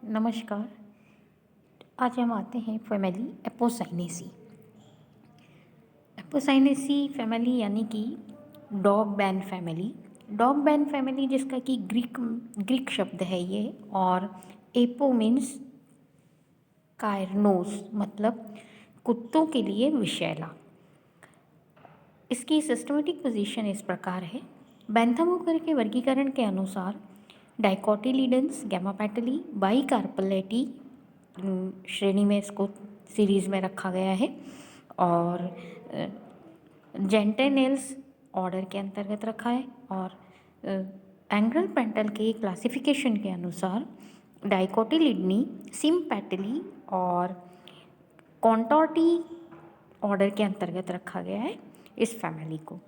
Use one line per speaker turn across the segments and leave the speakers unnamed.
नमस्कार। आज हम आते हैं फैमिली एपोसाइनेसी। एपोसाइनेसी फैमिली यानी कि dog ban family. Dog ban family जिसका कि ग्रीक शब्द है ये, और एपो मीन्स कायरनोस मतलब कुत्तों के लिए विषैला। इसकी सिस्टमेटिक पोजीशन इस प्रकार है। बेंथम हूकर के वर्गीकरण के अनुसार डाइकोटिलीडेंस गैमापेटली बाइकार्पलेटी श्रेणी में इसको सीरीज़ में रखा गया है, और जेंटेनेल्स ऑर्डर के अंतर्गत रखा है। और एंग्रल पेंटल के क्लासिफिकेशन के अनुसार डाइकोटिलिडनी सिम्पेटली और कॉन्टॉर्टी ऑर्डर के अंतर्गत रखा गया है इस फैमिली को।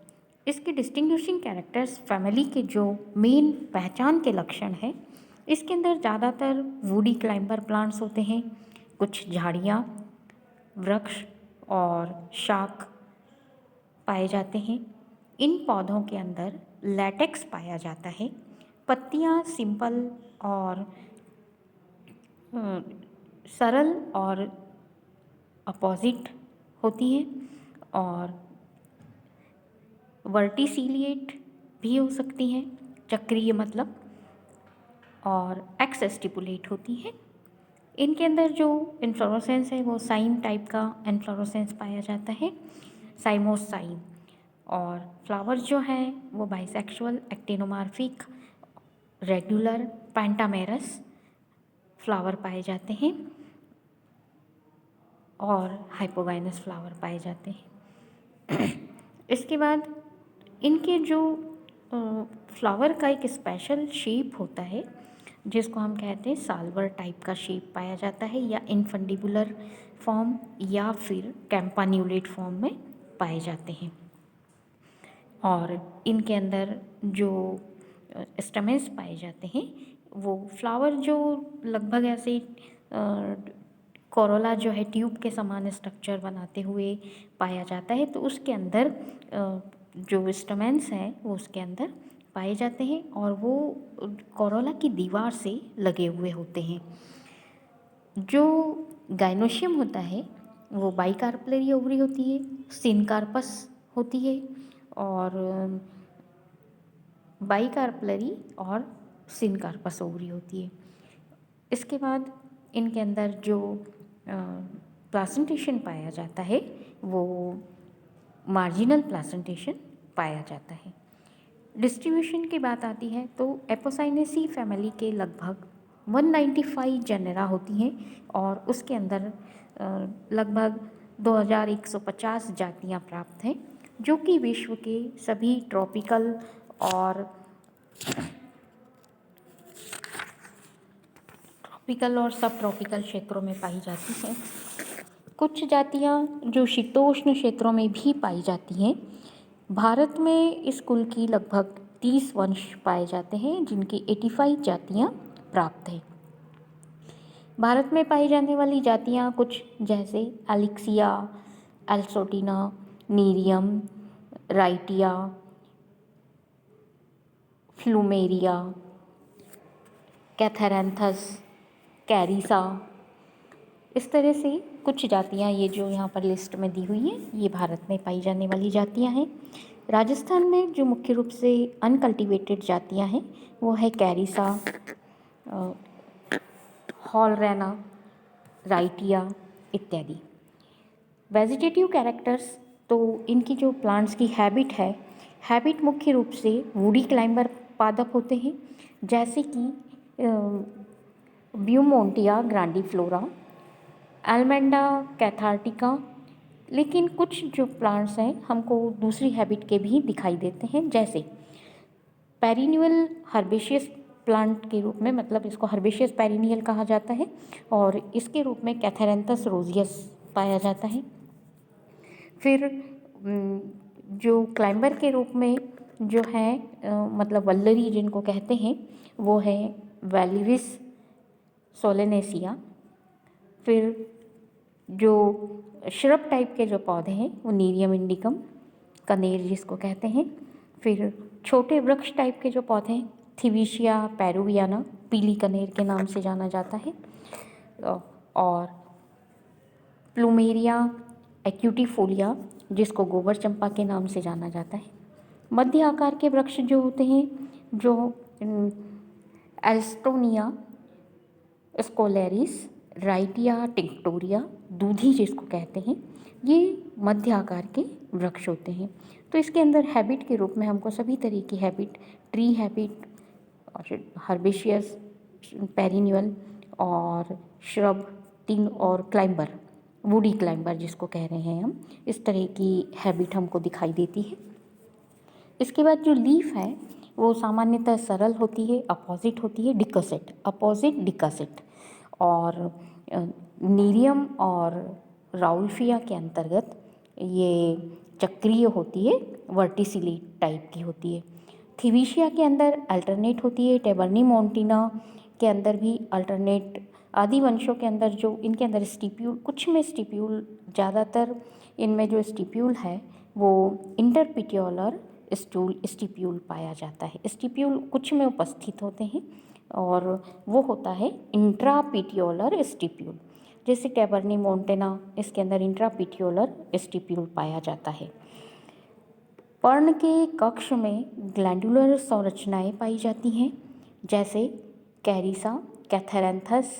इसके डिस्टिंग्विशिंग कैरेक्टर्स फैमिली के जो मेन पहचान के लक्षण हैं, इसके अंदर ज़्यादातर वुडी क्लाइंबर प्लांट्स होते हैं, कुछ झाड़ियाँ, वृक्ष और शाख पाए जाते हैं। इन पौधों के अंदर लैटेक्स पाया जाता है। पत्तियाँ सिंपल और सरल और अपोजिट होती हैं, और वर्टिसिलिएट भी हो सकती हैं, चक्रीय मतलब, और एक्सस्टिपुलेट होती हैं। इनके अंदर जो इन्फ्लोरोसेंस है वो साइन टाइप का इन्फ्लोरोसेंस पाया जाता है, साइमोस साइन। और फ्लावर्स जो हैं वो bisexual, actinomorphic, regular, pentamerous flower पाए जाते हैं, और हाइपोगाइनस फ्लावर पाए जाते हैं। इसके बाद इनके जो फ्लावर का एक स्पेशल शेप होता है जिसको हम कहते हैं साल्वर टाइप का शेप पाया जाता है, या इनफंडिबुलर फॉर्म या फिर कैम्पान्यूलेट फॉर्म में पाए जाते हैं। और इनके अंदर जो स्टेमेंस पाए जाते हैं वो फ्लावर जो लगभग ऐसे कोरोला जो है ट्यूब के समान स्ट्रक्चर बनाते हुए पाया जाता है, तो उसके अंदर जो स्टेमेंस हैं वो उसके अंदर पाए जाते हैं, और वो कोरोला की दीवार से लगे हुए होते हैं। जो गाइनोशियम होता है वो बाइकार्पलरी ओवरी होती है, सिनकार्पस होती है, और बाइकार्पलरी और सिनकार्पस ओवरी होती है। इसके बाद इनके अंदर जो प्लासेंटेशन पाया जाता है वो मार्जिनल प्लासेंटेशन पाया जाता है। डिस्ट्रीब्यूशन की बात आती है तो एपोसाइनेसी फैमिली के लगभग 195 जेनेरा होती हैं, और उसके अंदर लगभग 2150 जातियां प्राप्त हैं, जो कि विश्व के सभी ट्रॉपिकल और सब ट्रॉपिकल क्षेत्रों में पाई जाती हैं। कुछ जातियां जो शीतोष्ण क्षेत्रों में भी पाई जाती हैं। भारत में इस कुल की लगभग 30 वंश पाए जाते हैं, जिनकी 85 जातियां प्राप्त हैं। भारत में पाई जाने वाली जातियां कुछ जैसे एलिक्सिया, एल्सोटिना, नीरियम, राइटिया, फ्लूमेरिया, कैथेरेंथस, कैरिसा, इस तरह से कुछ जातियां ये जो यहाँ पर लिस्ट में दी हुई हैं ये भारत में पाई जाने वाली जातियां हैं। राजस्थान में जो मुख्य रूप से अनकल्टिवेटेड जातियां हैं वो है कैरिसा, हॉलरैना, राइटिया इत्यादि। वेजिटेटिव कैरेक्टर्स तो इनकी जो प्लांट्स की हैबिट मुख्य रूप से वुडी क्लाइंबर पादप होते हैं, जैसे कि ब्यूमोंटिया ग्रांडिफ्लोरा, एल्मेंडा कैथार्टिका। लेकिन कुछ जो प्लांट्स हैं हमको दूसरी हैबिट के भी दिखाई देते हैं, जैसे पेरिन्यूअल हर्बेशियस प्लांट के रूप में, मतलब इसको हर्बेशियस पेरिनियल कहा जाता है, और इसके रूप में कैथेरेंथस रोजियस पाया जाता है। फिर जो क्लाइंबर के रूप में जो है मतलब वल्लरी जिनको कहते हैं वो है वेलिरिस सोलेनेसिया। फिर जो श्रब टाइप के जो पौधे हैं वो नीरियम इंडिकम, कनेर जिसको कहते हैं। फिर छोटे वृक्ष टाइप के जो पौधे हैं थिविशिया पेरुवियाना, पीली कनेर के नाम से जाना जाता है। और प्लूमेरिया एक्यूटिफोलिया, जिसको गोबर चंपा के नाम से जाना जाता है। मध्य आकार के वृक्ष जो होते हैं, जो एल्स्टोनिया स्कोलेरिस, राइटिया टिंक्टोरिया, दूधी जिसको कहते हैं, ये मध्य आकार के वृक्ष होते हैं। तो इसके अंदर हैबिट के रूप में हमको सभी तरह की हैबिट, ट्री हैबिट और हर्बेशियस, पेरिन्यूअल और श्रब, तीन और क्लाइंबर, वुडी क्लाइंबर जिसको कह रहे हैं हम, इस तरह की हैबिट हमको दिखाई देती है। इसके बाद जो लीफ है वो सामान्यतः सरल होती है, अपोजिट होती है, डिकसेट, अपोजिट डिकसेट। और नीरियम और राउल्फिया के अंतर्गत ये चक्रीय होती है, वर्टिसिली टाइप की होती है। थिविशिया के अंदर अल्टरनेट होती है, टेबर्नी मोंटिना के अंदर भी अल्टरनेट। आदि वंशों के अंदर जो इनके अंदर स्टिप्यूल, कुछ में स्टिप्यूल, ज़्यादातर इनमें जो स्टिप्यूल है वो इंटरपिट्योलर स्टिप्यूल पाया जाता है। स्टिप्यूल कुछ में उपस्थित होते हैं और वो होता है इंट्रापिट्योलर स्टिप्यूल। जैसे टेबर्नी मोंटेना, इसके अंदर इंट्रापिट्योलर स्टिप्यूल पाया जाता है। पर्ण के कक्ष में ग्लैंडुलर संरचनाएं पाई जाती हैं, जैसे कैरिसा, कैथेरेंथस,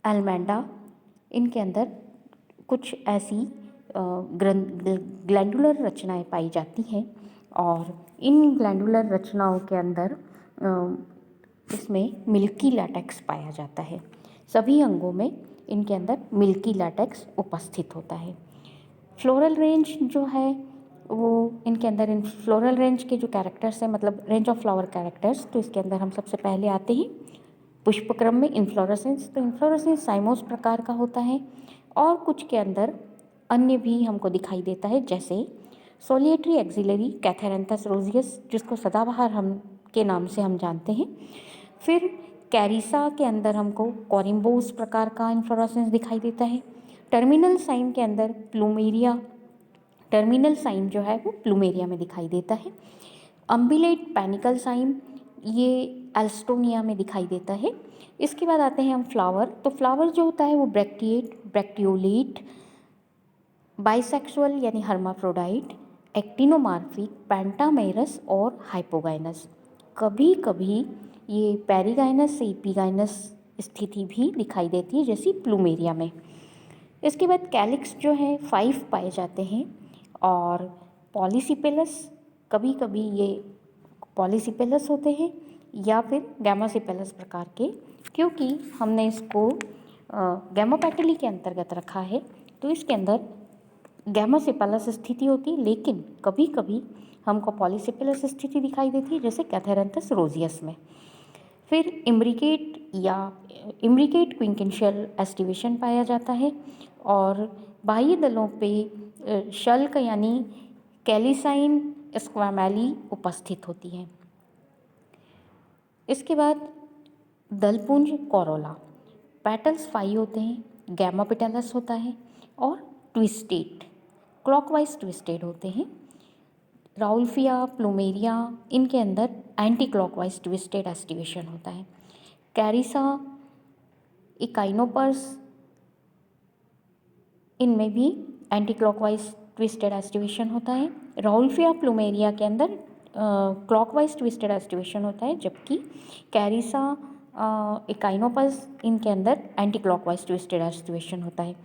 एल्मेंडा। इनके अंदर कुछ ऐसी ग्लैंडुलर रचनाएं पाई जाती हैं और इन ग्लैंडुलर रचनाओं के अंदर इसमें मिल्की लैटेक्स पाया जाता है। सभी अंगों में इनके अंदर मिल्की लैटेक्स उपस्थित होता है। फ्लोरल रेंज जो है वो इनके अंदर, इन फ्लोरल रेंज के जो कैरेक्टर्स हैं, मतलब रेंज ऑफ फ्लावर कैरेक्टर्स, तो इसके अंदर हम सबसे पहले आते हैं पुष्पक्रम में इन्फ्लोरेसेंस। तो इन्फ्लोरेसेंस साइमोस प्रकार का होता है और कुछ के अंदर अन्य भी हमको दिखाई देता है, जैसे सोलिएटरी एक्सिलरी कैथेरेंथस रोजियस, जिसको सदाबहार हम के नाम से हम जानते हैं। फिर कैरिसा के अंदर हमको कोरिम्बोस प्रकार का इन्फ्लोरेसेंस दिखाई देता है। टर्मिनल साइन के अंदर प्लूमेरिया, टर्मिनल साइन जो है वो प्लूमेरिया में दिखाई देता है। अम्बिलेट पैनिकल साइन ये एल्स्टोनिया में दिखाई देता है। इसके बाद आते हैं हम फ्लावर। तो फ्लावर जो होता है वो ब्रैक्टिएट, ब्रैक्टियोलेट, बाइसेक्सुअल यानी हर्माफ्रोडाइट, एक्टिनोमार्फिक, पेंटामेरस और हाइपोगाइनस। कभी कभी ये पेरिगाइनस से एपिगाइनस स्थिति भी दिखाई देती है, जैसी प्लूमेरिया में। इसके बाद कैलिक्स जो है 5 पाए जाते हैं और पॉलीसिपेलस, कभी कभी ये पॉलीसिपेलस होते हैं या फिर गैमासिपेलस प्रकार के, क्योंकि हमने इसको गैमापेटली के अंतर्गत रखा है तो इसके अंदर गैमासिपेलस स्थिति होती है, लेकिन कभी कभी हमको पॉलीसिपेलस स्थिति दिखाई देती है, जैसे कैथेरेंथस रोजियस में। फिर इम्ब्रिकेट या इम्ब्रिकेट क्विंकेंशियल एस्टिवेशन पाया जाता है और बाह्य दलों पे शल्क यानी कैलिसाइन स्क्वामेली उपस्थित होती है। इसके बाद दलपुंज कोरोला, पेटल्स 5 होते हैं, गैमा पेटलस होता है और ट्विस्टेड, क्लॉकवाइज ट्विस्टेड होते हैं। राउल्फिया, प्लूमेरिया, इनके अंदर एंटी क्लॉकवाइज ट्विस्टेड एस्टिवेशन होता है। कैरिसा, इकाइनोपर्स, इनमें भी एंटी क्लॉकवाइज ट्विस्टेड एस्टिवेशन होता है। राउल्फिया, प्लूमेरिया के अंदर क्लॉकवाइज ट्विस्टेड एस्टिवेशन होता है, जबकि कैरिसा, इकाइनोपर्स, इनके अंदर एंटी क्लॉकवाइज ट्विस्टेड एस्टिवेशन होता है।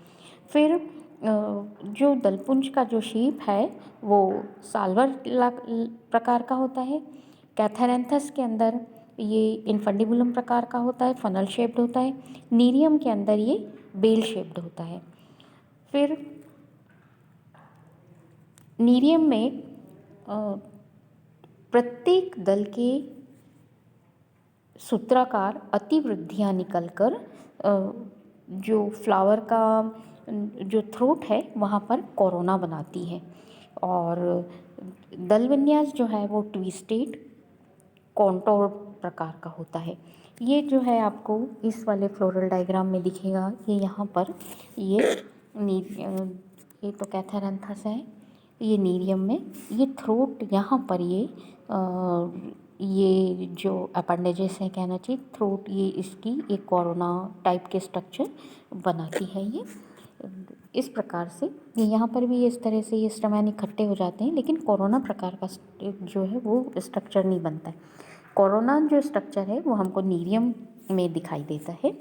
फिर जो दलपुंज का जो शेप है वो साल्वर प्रकार का होता है। कैथेरेंथस के अंदर ये इनफंडिबुलम प्रकार का होता है, फनल शेप्ड होता है। नीरियम के अंदर ये बेल शेप्ड होता है। फिर नीरियम में प्रत्येक दल के सूत्राकार अतिवृद्धियाँ निकलकर जो फ्लावर का जो थ्रोट है वहाँ पर कोरोना बनाती है और दल विन्यास जो है वो ट्विस्टेड कॉन्टोर प्रकार का होता है। ये जो है आपको इस वाले फ्लोरल डायग्राम में दिखेगा, ये यहाँ पर ये तो कैथेरेंथस है, ये नीरियम में ये थ्रोट यहाँ पर ये जो अपेंडेजेस है कहना चाहिए, थ्रोट, ये इसकी एक कोरोना टाइप के स्ट्रक्चर बनाती है ये। इस प्रकार से ये यहाँ पर भी इस तरह से ये स्टमैन इकट्ठे हो जाते हैं, लेकिन कोरोना प्रकार का जो है वो स्ट्रक्चर नहीं बनता है। कोरोना जो स्ट्रक्चर है वो हमको नीरियम में दिखाई देता है।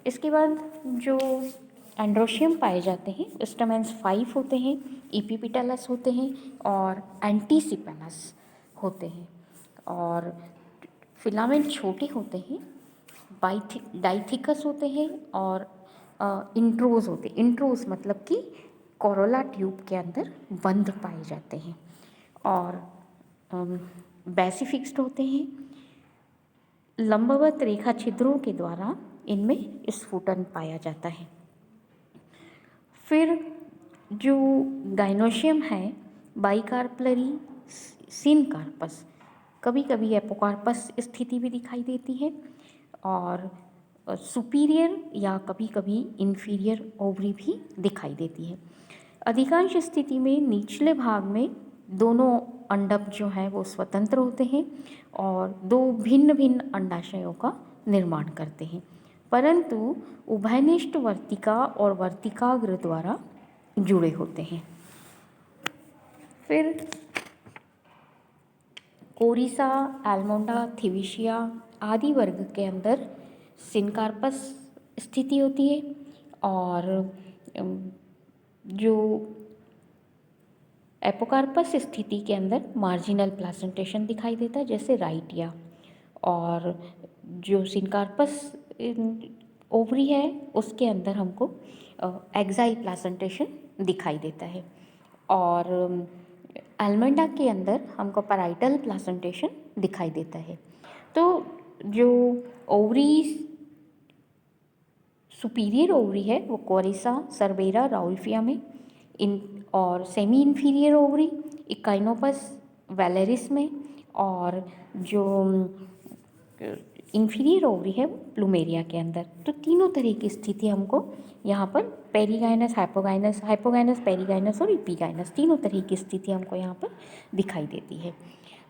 इसके बाद जो एंड्रोशियम पाए जाते हैं, स्टमेन्स 5 होते हैं, इपिपिटलस होते हैं और एंटीसिपेनस होते हैं। और फिलामेंट छोटे होते हैं, डाइथिकस होते हैं और इंट्रोज होते हैं। इंट्रोज मतलब कि कोरोला ट्यूब के अंदर बंद पाए जाते हैं। और बेसिफिक्स्ड होते हैं, लंबवत रेखा छिद्रों के द्वारा इनमें स्फुटन पाया जाता है। फिर जो गाइनोशियम है, बाइकार्पलरी सिनकार्पस, कभी कभी एपोकार्पस स्थिति भी दिखाई देती है, और सुपीरियर या कभी कभी इन्फीरियर ओवरी भी दिखाई देती है। अधिकांश स्थिति में निचले भाग में दोनों अंडक जो हैं वो स्वतंत्र होते हैं और दो भिन्न भिन्न अंडाशयों का निर्माण करते हैं, परंतु उभयनिष्ठ वर्तिका और वर्तिकाग्र द्वारा जुड़े होते हैं। फिर कोरिसा, एल्मोंडा, थिविशिया आदि वर्ग के अंदर सिनकार्पस स्थिति होती है, और जो एपोकार्पस स्थिति के अंदर मार्जिनल प्लासेंटेशन दिखाई देता है, जैसे राइटिया। और जो सिनकार्पस ओवरी है उसके अंदर हमको एक्साइल प्लासेंटेशन दिखाई देता है, और एल्मंडा के अंदर हमको पैराइटल प्लासेंटेशन दिखाई देता है। तो जो ओवरी सुपीरियर ओवरी है वो कोरिसा, सर्बेरा, राउल्फिया में, और सेमी इन्फीरियर ओवरी इकाइनोपस वैलेरिस में, और जो इन्फीरियर ओवरी है वो प्लूमेरिया के अंदर। तो तीनों तरह की स्थिति हमको यहाँ पर पेरीगाइनस, हाइपोगाइनस, पेरीगाइनस और इपीगाइनस, तीनों तरह की स्थिति हमको यहाँ पर दिखाई देती है।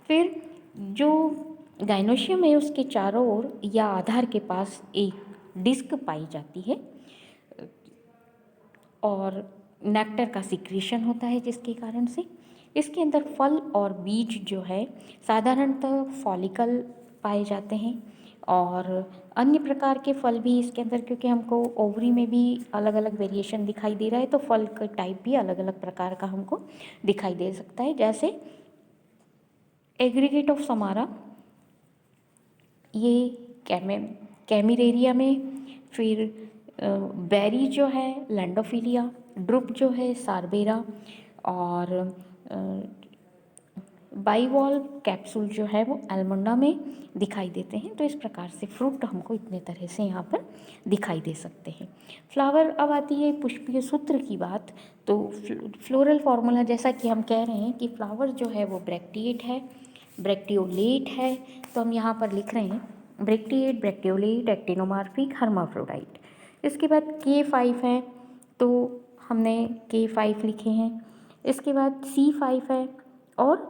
फिर जो गाइनोशियम है उसके चारों ओर या आधार के पास एक डिस्क पाई जाती है, और नेक्टर का सिक्रीशन होता है, जिसके कारण से इसके अंदर फल और बीज जो है साधारणतः फॉलिकल पाए जाते हैं, और अन्य प्रकार के फल भी इसके अंदर, क्योंकि हमको ओवरी में भी अलग अलग वेरिएशन दिखाई दे रहा है, तो फल का टाइप भी अलग अलग प्रकार का हमको दिखाई दे सकता है। जैसे एग्रीगेट ऑफ समारा, ये कैमिरेरिया में, फिर बेरी जो है लैंडोफिलिया, ड्रुप जो है सार्बेरा, और बाइवॉल्व कैप्सूल जो है वो एल्मोंडा में दिखाई देते हैं। तो इस प्रकार से फ्रूट हमको इतने तरह से यहाँ पर दिखाई दे सकते हैं। फ्लावर, अब आती है पुष्पीय सूत्र की बात। तो फ्लोरल फार्मूला, जैसा कि हम कह रहे हैं कि फ्लावर जो है वो ब्रैक्टिएट है, ब्रैक्टियोलेट है, तो हम यहाँ पर लिख रहे हैं ब्रैक्टिएट, ब्रैक्टियोलेट, एक्टिनोमॉर्फिक, हर्माफ्रोडाइट। इसके बाद K5 है तो हमने K5 लिखे हैं। इसके बाद C5 है और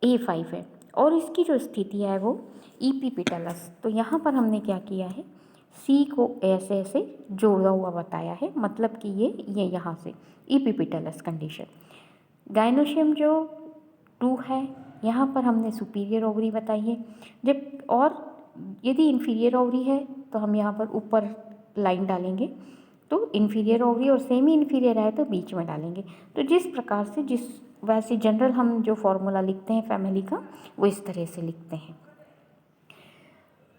A5 है, और इसकी जो स्थिति है वो इपीपिटलस। तो यहाँ पर हमने क्या किया है, C को ऐसे ऐसे जोड़ा हुआ बताया है, मतलब कि ये यहाँ से इपीपिटलस कंडीशन। गाइनोशियम जो 2 है, यहाँ पर हमने सुपीरियर ओवरी बताई है, जब और यदि इन्फीरियर ओवरी है तो हम यहाँ पर ऊपर लाइन डालेंगे, तो इन्फीरियर ओवरी, और सेमी इन्फीरियर है तो बीच में डालेंगे। तो जिस प्रकार से वैसे जनरल हम जो फॉर्मूला लिखते हैं फैमिली का, वो इस तरह से लिखते हैं।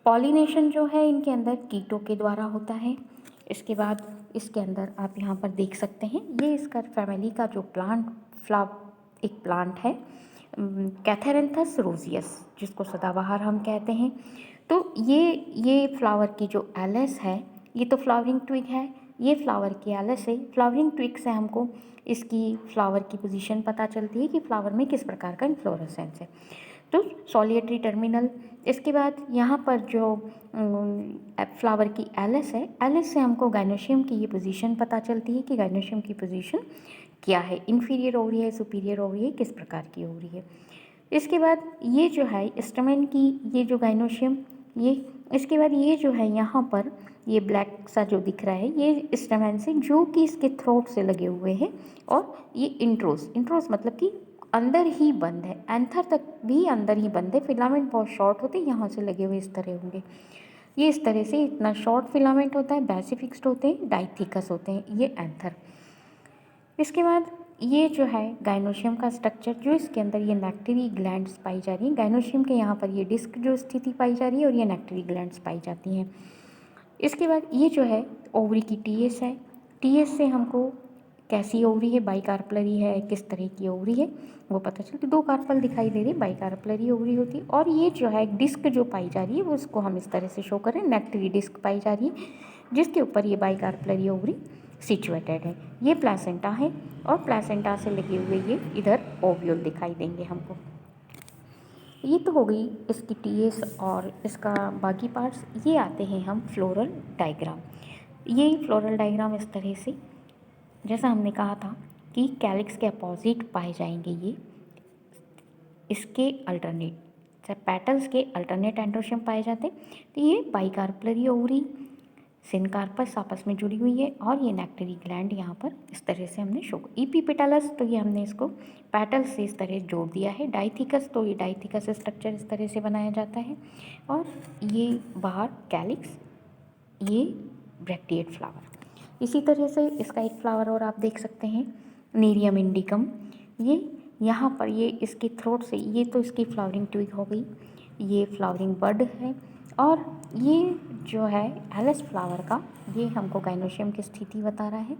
पॉलिनेशन जो है इनके अंदर कीटों के द्वारा होता है। इसके बाद इसके अंदर आप यहाँ पर देख सकते हैं, ये इसका फैमिली का जो एक प्लांट है कैथेरेंथस रोजियस, जिसको सदाबहार हम कहते हैं। तो ये फ्लावर की जो एलस है, ये तो फ्लावरिंग ट्विग है, ये फ्लावर की एलस है। फ्लावरिंग ट्विग से हमको इसकी फ्लावर की पोजीशन पता चलती है कि फ्लावर में किस प्रकार का इन्फ्लोरेसेंस है। तो सोलिएटरी टर्मिनल। इसके बाद यहाँ पर जो फ्लावर की एलस है, एलस से हमको गाइनोशियम की ये पोजीशन पता चलती है कि गाइनोशियम की पोजीशन क्या है, इन्फीरियर ओवरी है, सुपीरियर ओवरी है, किस प्रकार की ओवरी है। इसके बाद ये जो है स्टमन की, ये जो गाइनोशियम, ये इसके बाद ये जो है यहाँ पर ये ब्लैक सा जो दिख रहा है ये स्टमन से, जो कि इसके थ्रोट से लगे हुए हैं। और ये इंट्रोस मतलब कि अंदर ही बंद है, एंथर तक भी अंदर ही बंद है। फिलामेंट बहुत शॉर्ट होते हैं, यहाँ से लगे हुए इस तरह होंगे। ये इस तरह से इतना शॉर्ट फिलामेंट होता है, बेसिफिक्स्ड होते हैं, डाइथिकस होते हैं ये एंथर। इसके बाद ये जो है गाइनोशियम का स्ट्रक्चर, जो इसके अंदर ये नेक्टरी ग्लैंड्स पाई जा रही हैं। गाइनोशियम के यहाँ पर ये डिस्क जो स्थिति पाई जा रही है और ये नेक्टरी ग्लैंड्स पाई जाती हैं। इसके बाद ये जो है ओवरी की टीएस है। टीएस से हमको कैसी ओवरी है, बाइकार्पलरी है, किस तरह की ओवरी है वो पता चलती। 2 कार्पल दिखाई दे रही है, बाइकार्पलरी ओवरी होती है। और ये जो है डिस्क जो पाई जा रही है वो उसको हम इस तरह से शो करें, नेक्टरी डिस्क पाई जा रही है जिसके ऊपर ये बाइकार्पलरी ओवरी सिचुएटेड है। ये प्लासेंटा है और प्लासेंटा से लगे हुए ये इधर ओव्यूल दिखाई देंगे हमको। ये तो हो गई इसकी टीएस और इसका बाकी पार्ट्स। ये आते हैं हम फ्लोरल डायग्राम। ये फ्लोरल डायग्राम इस तरह से, जैसा हमने कहा था कि कैलिक्स के अपोजिट पाए जाएंगे ये, इसके अल्टरनेट पेटल्स के अल्टरनेट एंड्रोशियम पाए जाते हैं। तो ये बाइकार्पलरी ओवरी सिनकार्पस आपस में जुड़ी हुई है और ये नेक्टरी ग्लैंड यहाँ पर इस तरह से हमने शो। ईपीपेटालस तो ये हमने इसको पेटल्स से इस तरह जोड़ दिया है। डाइथिकस तो ये डाइथिकस स्ट्रक्चर इस तरह से बनाया जाता है। और ये बाहर कैलिक्स, ये ब्रैक्टिएट फ्लावर। इसी तरह से इसका एक फ्लावर और आप देख सकते हैं, नीरियम इंडिकम। ये यहाँ पर ये इसके थ्रोट से, ये तो इसकी फ्लावरिंग ट्विग हो गई, ये फ्लावरिंग बड है। और ये जो है एलस फ्लावर का, ये हमको गाइनोशियम की स्थिति बता रहा है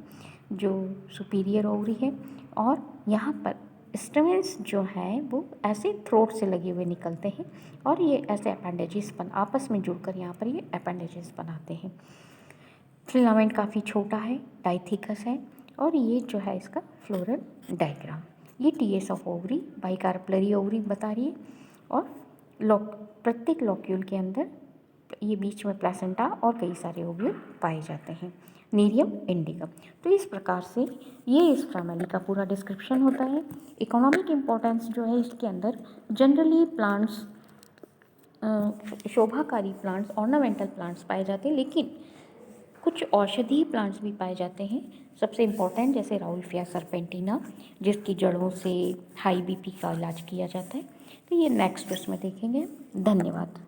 जो सुपीरियर ओवरी है। और यहाँ पर स्टेमेंस जो है वो ऐसे थ्रोट से लगे हुए निकलते हैं और ये ऐसे अपेंडेजेस आपस में जुड़कर यहाँ पर ये अपेंडेजेस बनाते हैं। फिलामेंट काफ़ी छोटा है, डाइथिकस है। और ये जो है इसका फ्लोरल डायग्राम, ये TS of ovary, bicarpellary ovary बता रही है। और प्रत्येक लॉक्यूल के अंदर ये बीच में प्लेसेंटा और कई सारे ओव्यूल पाए जाते हैं। नीरियम इंडिकम। तो इस प्रकार से ये इस फैमिली का पूरा डिस्क्रिप्शन होता है। इकोनॉमिक इम्पोर्टेंस जो है इसके अंदर, जनरली प्लांट्स, शोभाकारी प्लांट्स, ऑर्नामेंटल प्लांट्स पाए जाते हैं, लेकिन कुछ औषधीय प्लांट्स भी पाए जाते हैं। सबसे इम्पोर्टेंट जैसे राउल्फिया सर्पेंटिना, जिसकी जड़ों से हाई बीपी का इलाज किया जाता है। तो ये नेक्स्ट उसमें देखेंगे। धन्यवाद।